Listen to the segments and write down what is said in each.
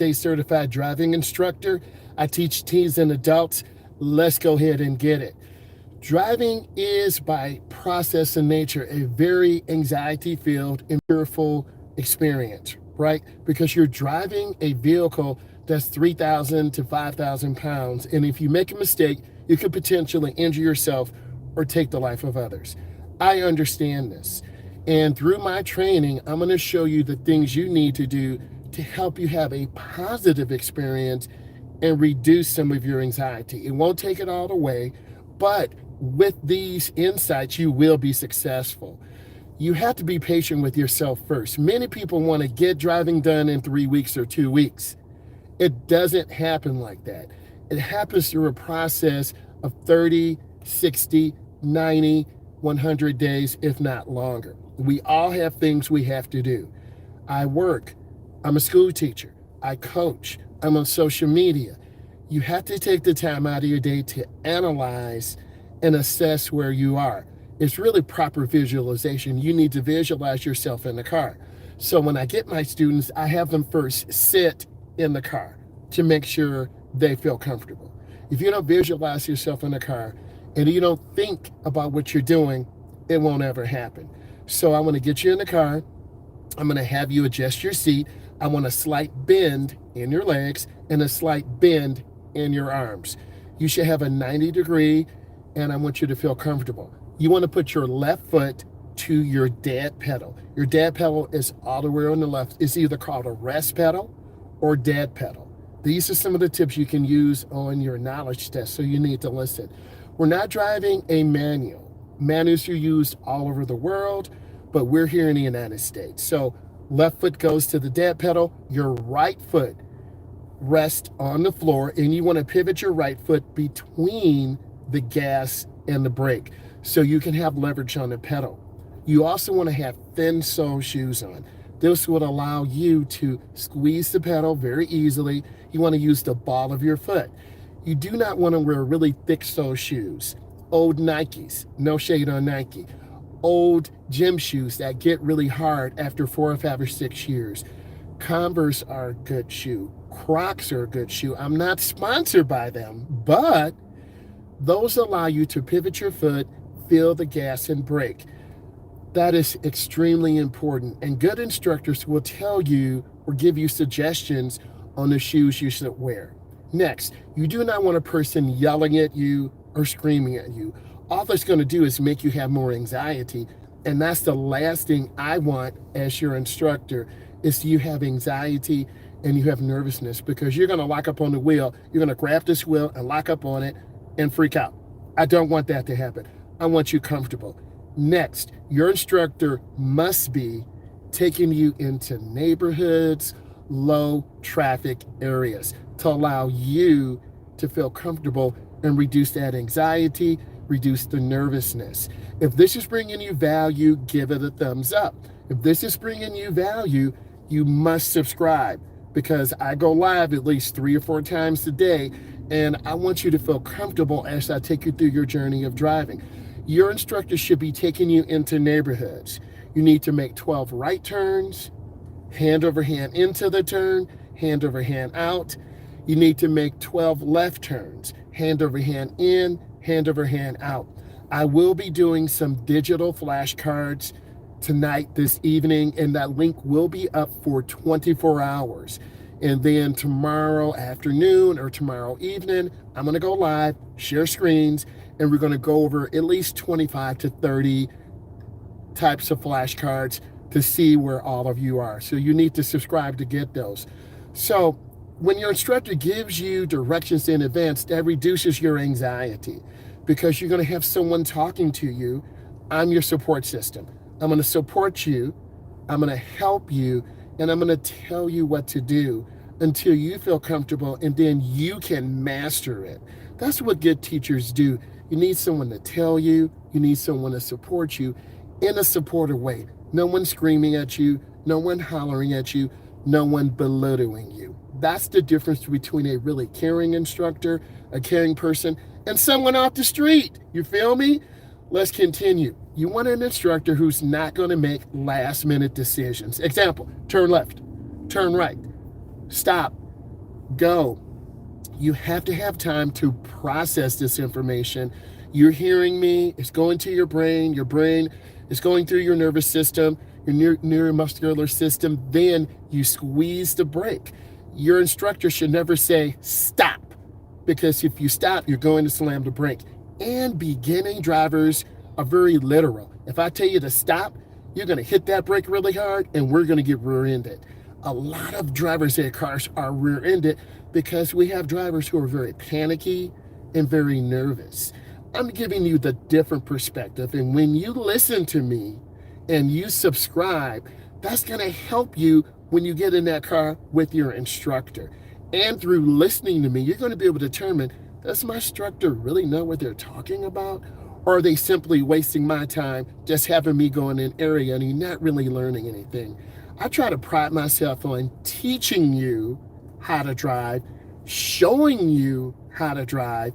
day certified driving instructor. I teach teens and adults. Let's go ahead and get it. Driving is, by process and nature, a very anxiety filled and fearful experience, right? Because you're driving a vehicle that's 3,000 to 5,000 pounds. And if you make a mistake, you could potentially injure yourself or take the life of others. I understand this. And through my training, I'm going to show you the things you need to do to help you have a positive experience and reduce some of your anxiety. It won't take it all away, but with these insights, you will be successful. You have to be patient with yourself first. Many people want to get driving done in 3 weeks or 2 weeks. It doesn't happen like that. It happens through a process of 30, 60, 90, 100 days, if not longer. We all have things we have to do. I work. I'm a school teacher. I coach. I'm on social media. You have to take the time out of your day to analyze and assess where you are. It's really proper visualization. You need to visualize yourself in the car. So when I get my students, I have them first sit in the car to make sure they feel comfortable. If you don't visualize yourself in the car and you don't think about what you're doing, it won't ever happen. So I want to get you in the car. I'm going to have you adjust your seat. I want a slight bend in your legs and a slight bend in your arms. You should have a 90-degree, and I want you to feel comfortable. You want to put your left foot to your dad pedal. Your dad pedal is all the way on the left. It's either called a rest pedal or dad pedal. These are some of the tips you can use on your knowledge test, so you need to listen. We're not driving a manual. Manuals are used all over the world, but we're here in the United States. So left foot goes to the dad pedal, your right foot rests on the floor, and you want to pivot your right foot between the gas and the brake so you can have leverage on the pedal. You also want to have thin sole shoes on. This would allow you to squeeze the pedal very easily. You want to use the ball of your foot. You do not want to wear really thick sole shoes. Old Nikes, no shade on Nike. Old gym shoes that get really hard after 4 or 5 or 6 years. Converse are a good shoe. Crocs are a good shoe. I'm not sponsored by them, but those allow you to pivot your foot, feel the gas, and brake. That is extremely important, and good instructors will tell you or give you suggestions on the shoes you should wear. Next, you do not want a person yelling at you or screaming at you. All that's going to do is make you have more anxiety, and that's the last thing I want as your instructor, is you have anxiety and you have nervousness, because you're going to lock up on the wheel. You're going to grab this wheel and lock up on it and freak out. I don't want that to happen. I want you comfortable. Next, your instructor must be taking you into neighborhoods, low traffic areas to allow you to feel comfortable and reduce that anxiety, reduce the nervousness. If this is bringing you value, give it a thumbs up. If this is bringing you value, you must subscribe, because I go live at least 3 or 4 times a day, and I want you to feel comfortable as I take you through your journey of driving. Your instructor should be taking you into neighborhoods. You need to make 12 right turns, hand over hand into the turn, hand over hand out. You need to make 12 left turns, hand over hand in, hand over hand out. I will be doing some digital flashcards tonight, this evening, and that link will be up for 24 hours. And then tomorrow afternoon or tomorrow evening, I'm going to go live, share screens, and we're going to go over at least 25 to 30 types of flashcards to see where all of you are. So you need to subscribe to get those. So when your instructor gives you directions in advance, that reduces your anxiety, because you're going to have someone talking to you. I'm your support system. I'm going to support you. I'm going to help you, and I'm going to tell you what to do until you feel comfortable, and then you can master it. That's what good teachers do. You need someone to tell you. You need someone to support you in a supportive way. No one screaming at you, no one hollering at you, no one belittling you. That's the difference between a really caring instructor, a caring person, and someone off the street. You feel me? Let's continue. You want an instructor who's not going to make last-minute decisions. Example, turn left, turn right, stop, Go. You have to have time to process this information. You're hearing me, it's going to your brain is going through your nervous system, your neuromuscular system, then you squeeze the brake. Your instructor should never say, stop, because if you stop, you're going to slam the brake. And beginning drivers are very literal. If I tell you to stop, you're going to hit that brake really hard and we're going to get rear-ended. A lot of drivers in cars are rear-ended because we have drivers who are very panicky and very nervous. I'm giving you the different perspective. And when you listen to me and you subscribe, that's going to help you when you get in that car with your instructor. And through listening to me, you're going to be able to determine, does my instructor really know what they're talking about? Or are they simply wasting my time just having me go in an area and you're not really learning anything? I try to pride myself on teaching you how to drive, showing you how to drive,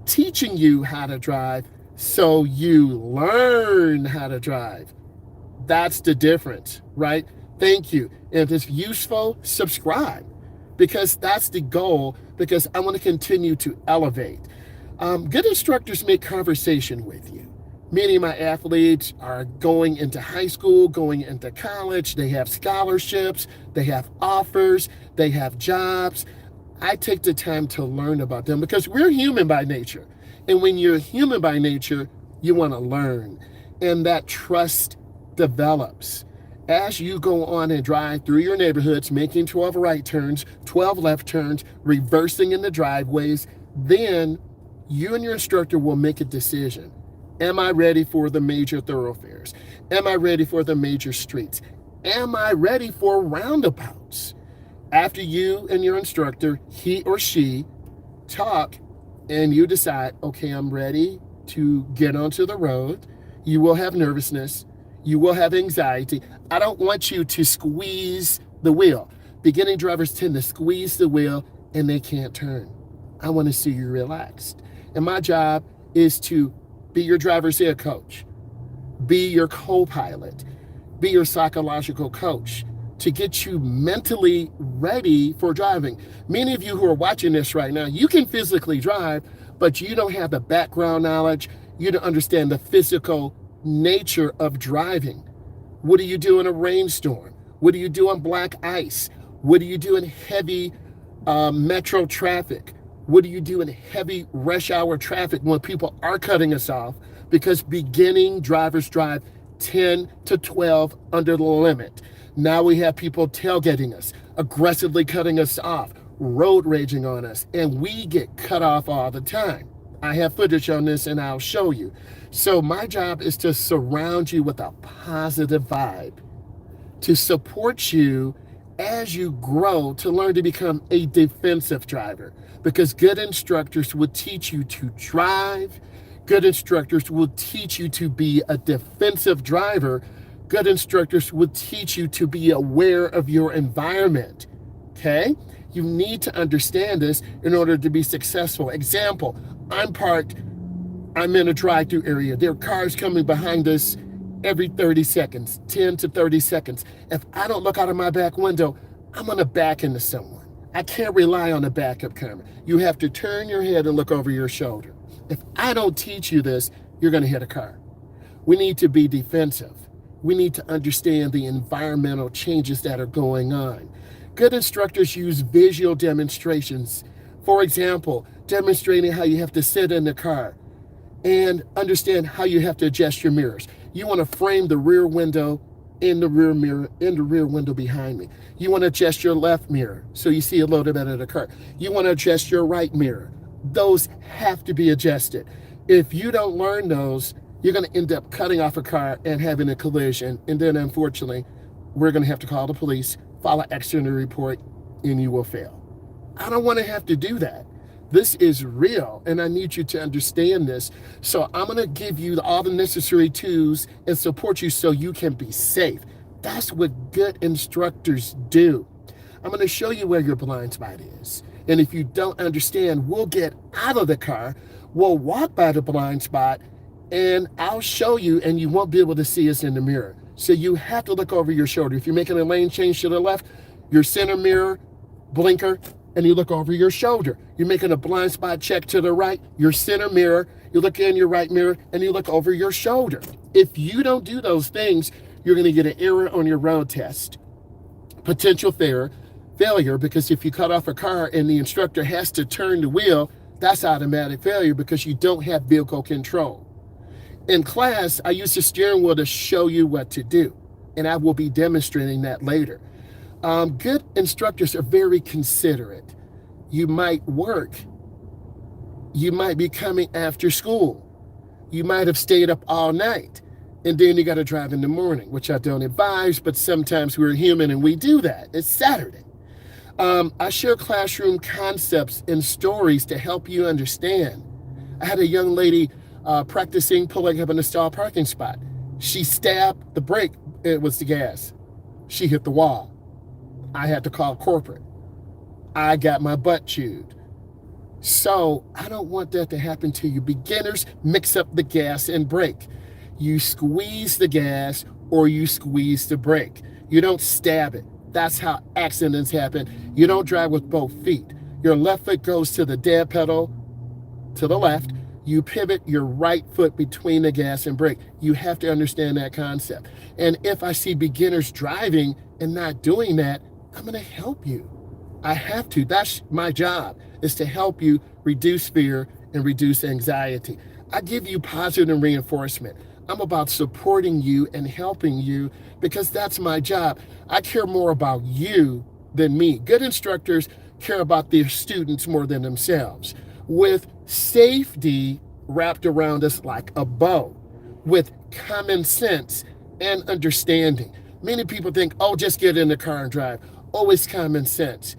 teaching you how to drive so you learn how to drive. That's the difference, right? Thank you. If it's useful, subscribe, because that's the goal, because I want to continue to elevate. Good instructors make conversation with you. Many of my athletes are going into high school, going into college. They have scholarships, they have offers, they have jobs. I take the time to learn about them because we're human by nature. And when you're human by nature, you want to learn. And that trust develops. As you go on and drive through your neighborhoods, making 12 right turns, 12 left turns, reversing in the driveways, then you and your instructor will make a decision. Am I ready for the major thoroughfares? Am I ready for the major streets? Am I ready for roundabouts? After you and your instructor, he or she, talk and you decide, okay, I'm ready to get onto the road, you will have nervousness, you will have anxiety. I don't want you to squeeze the wheel. Beginning drivers tend to squeeze the wheel and they can't turn. I want to see you relaxed. And my job is to be your driver's ed coach, be your co-pilot, be your psychological coach to get you mentally ready for driving. Many of you who are watching this right now, you can physically drive, but you don't have the background knowledge. You don't understand the physical nature of driving. What do you do in a rainstorm? What do you do on black ice? What do you do in heavy metro traffic? What do you do in heavy rush hour traffic when people are cutting us off? Because beginning drivers drive 10 to 12 under the limit. Now we have people tailgating us, aggressively cutting us off, road raging on us, and we get cut off all the time. I have footage on this and I'll show you. So my job is to surround you with a positive vibe, to support you as you grow to learn to become a defensive driver, because good instructors will teach you to drive. Good instructors will teach you to be a defensive driver. Good instructors will teach you to be aware of your environment. Okay? You need to understand this in order to be successful. Example, I'm in a drive-through area. There are cars coming behind us every 30 seconds, 10 to 30 seconds. If I don't look out of my back window, I'm going to back into someone. I can't rely on a backup camera. You have to turn your head and look over your shoulder. If I don't teach you this, you're going to hit a car. We need to be defensive. We need to understand the environmental changes that are going on. Good instructors use visual demonstrations. For example, demonstrating how you have to sit in the car and understand how you have to adjust your mirrors. You want to frame the rear window in the rear mirror, in the rear window behind me. You want to adjust your left mirror so you see a little bit of the car. You want to adjust your right mirror. Those have to be adjusted. If you don't learn those, you're going to end up cutting off a car and having a collision. And then unfortunately, we're going to have to call the police, file an accident report, and you will fail. I don't want to have to do that. This is real, and I need you to understand this. So I'm going to give you all the necessary tools and support you so you can be safe. That's what good instructors do. I'm going to show you where your blind spot is. And if you don't understand, we'll get out of the car, we'll walk by the blind spot, and I'll show you, and you won't be able to see us in the mirror. So you have to look over your shoulder. If you're making a lane change to the left, your center mirror, blinker, and you look over your shoulder. You're making a blind spot check to the right, your center mirror, you look in your right mirror, and you look over your shoulder. If you don't do those things, you're going to get an error on your road test. Potential failure, because if you cut off a car and the instructor has to turn the wheel, that's automatic failure because you don't have vehicle control. In class, I use the steering wheel to show you what to do, and I will be demonstrating that later. Good instructors are very considerate. You might work. You might be coming after school. You might have stayed up all night, and then you got to drive in the morning, which I don't advise, but sometimes we're human and we do that. It's Saturday. I share classroom concepts and stories to help you understand. I had a young lady practicing pulling up in a stall parking spot. She stabbed the brake. It was the gas. She hit the wall. I had to call corporate. I got my butt chewed. So I don't want that to happen to you. Beginners mix up the gas and brake. You squeeze the gas or you squeeze the brake. You don't stab it. That's how accidents happen. You don't drive with both feet. Your left foot goes to the dead pedal to the left. You pivot your right foot between the gas and brake. You have to understand that concept. And if I see beginners driving and not doing that, I'm going to help you. I have to. That's my job, is to help you reduce fear and reduce anxiety. I give you positive reinforcement. I'm about supporting you and helping you because that's my job. I care more about you than me. Good instructors care about their students more than themselves. With safety wrapped around us like a bow, with common sense and understanding. Many people think, oh, just get in the car and drive. Oh, it's common sense.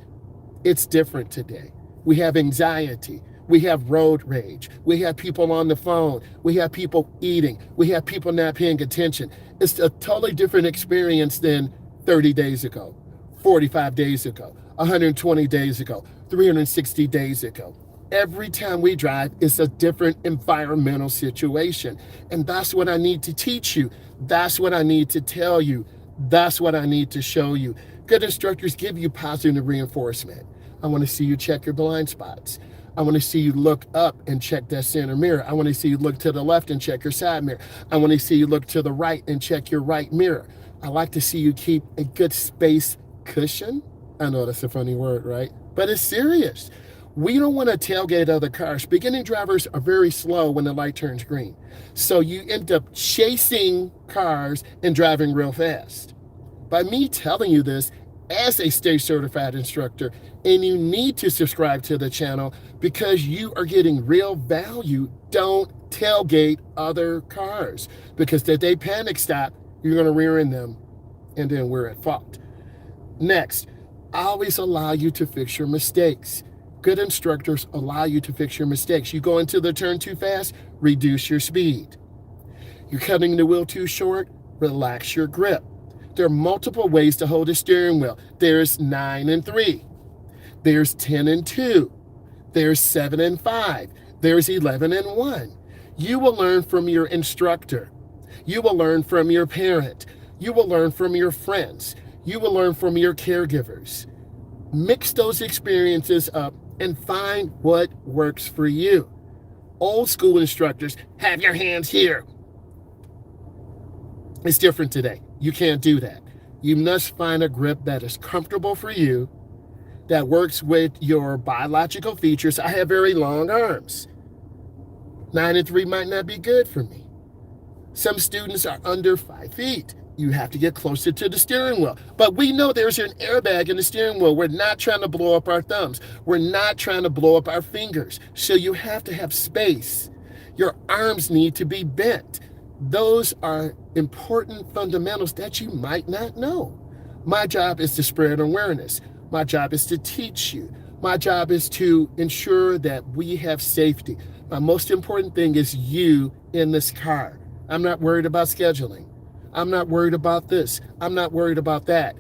It's different today. We have anxiety. We have road rage. We have people on the phone. We have people eating. We have people not paying attention. It's a totally different experience than 30 days ago, 45 days ago, 120 days ago, 360 days ago. Every time we drive, it's a different environmental situation. And that's what I need to teach you. That's what I need to tell you. That's what I need to show you. Good instructors give you positive reinforcement. I want to see you check your blind spots. I want to see you look up and check that center mirror. I want to see you look to the left and check your side mirror. I want to see you look to the right and check your right mirror. I like to see you keep a good space cushion. I know that's a funny word, right? But it's serious. We don't want to tailgate other cars. Beginning drivers are very slow when the light turns green. So you end up chasing cars and driving real fast. By me telling you this as a state certified instructor, and you need to subscribe to the channel because you are getting real value. Don't tailgate other cars because if they panic stop, you're going to rear end them and then we're at fault. Next, always allow you to fix your mistakes. Good instructors allow you to fix your mistakes. You go into the turn too fast, reduce your speed. You're cutting the wheel too short, relax your grip. There are multiple ways to hold a steering wheel. There's 9 and 3. There's 10 and 2. There's 7 and 5. There's 11 and 1. You will learn from your instructor. You will learn from your parent. You will learn from your friends. You will learn from your caregivers. Mix those experiences up and find what works for you. Old school instructors have your hands here. It's different today. You can't do that. You must find a grip that is comfortable for you, that works with your biological features. I have very long arms. 9 and 3 might not be good for me. Some students are under 5 feet. You have to get closer to the steering wheel. But we know there's an airbag in the steering wheel. We're not trying to blow up our thumbs. We're not trying to blow up our fingers. So you have to have space. Your arms need to be bent. Those are important fundamentals that you might not know. My job is to spread awareness. My job is to teach you. My job is to ensure that we have safety. My most important thing is you in this car. I'm not worried about scheduling. I'm not worried about this. I'm not worried about that.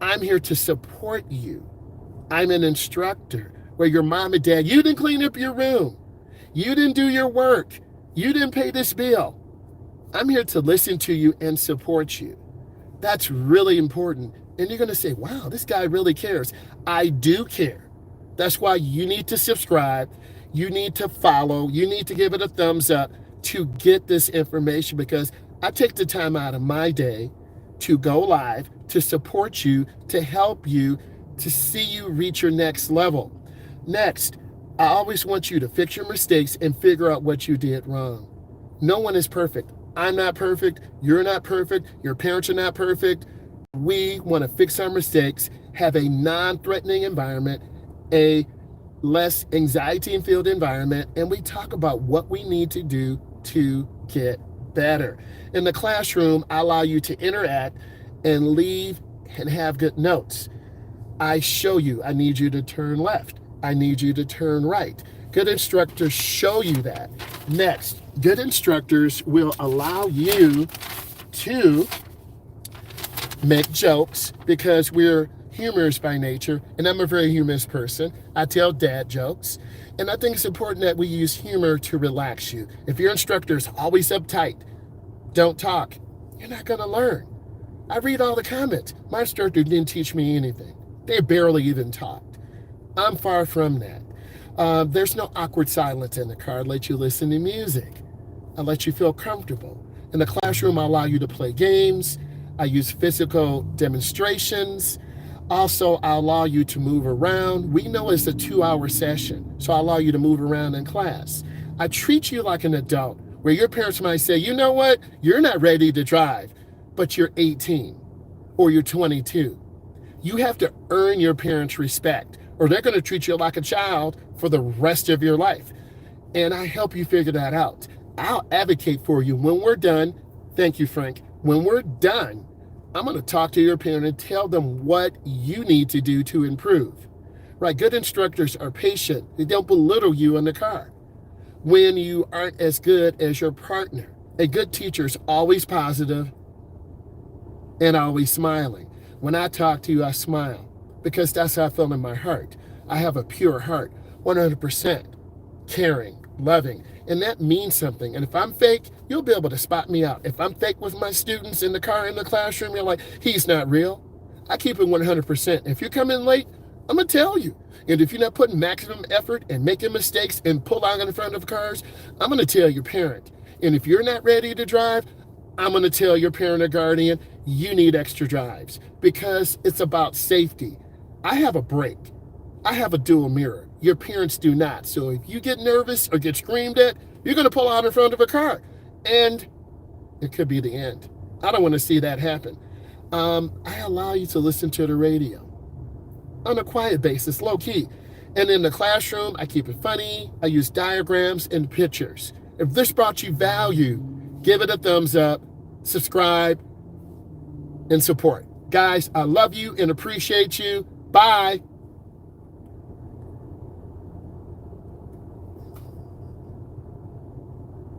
I'm here to support you. I'm an instructor where your mom and dad, you didn't clean up your room. You didn't do your work. You didn't pay this bill. I'm here to listen to you and support you. That's really important. And you're going to say, wow, this guy really cares. I do care. That's why you need to subscribe. You need to follow. You need to give it a thumbs up to get this information, because I take the time out of my day to go live, to support you, to help you, to see you reach your next level. Next, I always want you to fix your mistakes and figure out what you did wrong. No one is perfect. I'm not perfect. You're not perfect. Your parents are not perfect. We want to fix our mistakes, have a non-threatening environment, a less anxiety-filled environment, and we talk about what we need to do to get better. In the classroom, I allow you to interact and leave and have good notes. I show you, I need you to turn left. I need you to turn right. Good instructors show you that. Next, good instructors will allow you to make jokes, because we're humorous by nature, and I'm a very humorous person. I tell dad jokes, and I think it's important that we use humor to relax you. If your instructor is always uptight, don't talk, you're not going to learn. I read all the comments. My instructor didn't teach me anything. They barely even talked. I'm far from that. There's no awkward silence in the car. I let you listen to music. I let you feel comfortable. In the classroom, I allow you to play games. I use physical demonstrations. Also, I allow you to move around. We know it's a 2-hour session, so I allow you to move around in class. I treat you like an adult, where your parents might say, you know what, you're not ready to drive, but you're 18 or you're 22. You have to earn your parents' respect, or they're going to treat you like a child for the rest of your life. And I help you figure that out. I'll advocate for you. When we're done, thank you, Frank. When we're done, I'm going to talk to your parent and tell them what you need to do to improve. Right? Good instructors are patient. They don't belittle you in the car when you aren't as good as your partner. A good teacher is always positive and always smiling. When I talk to you, I smile, because that's how I feel in my heart. I have a pure heart, 100% caring, loving, and that means something. And if I'm fake, you'll be able to spot me out. If I'm fake with my students in the car, in the classroom, you're like, he's not real. I keep it 100%. If you come in late, I'm going to tell you. And if you're not putting maximum effort and making mistakes and pull out in front of cars, I'm going to tell your parent. And if you're not ready to drive, I'm going to tell your parent or guardian, you need extra drives, because it's about safety. I have a brake. I have a dual mirror. Your parents do not. So if you get nervous or get screamed at, you're going to pull out in front of a car, and it could be the end. I don't want to see that happen. I allow you to listen to the radio on a quiet basis, low key. And in the classroom, I keep it funny. I use diagrams and pictures. If this brought you value, give it a thumbs up, subscribe, and support. Guys, I love you and appreciate you. Bye.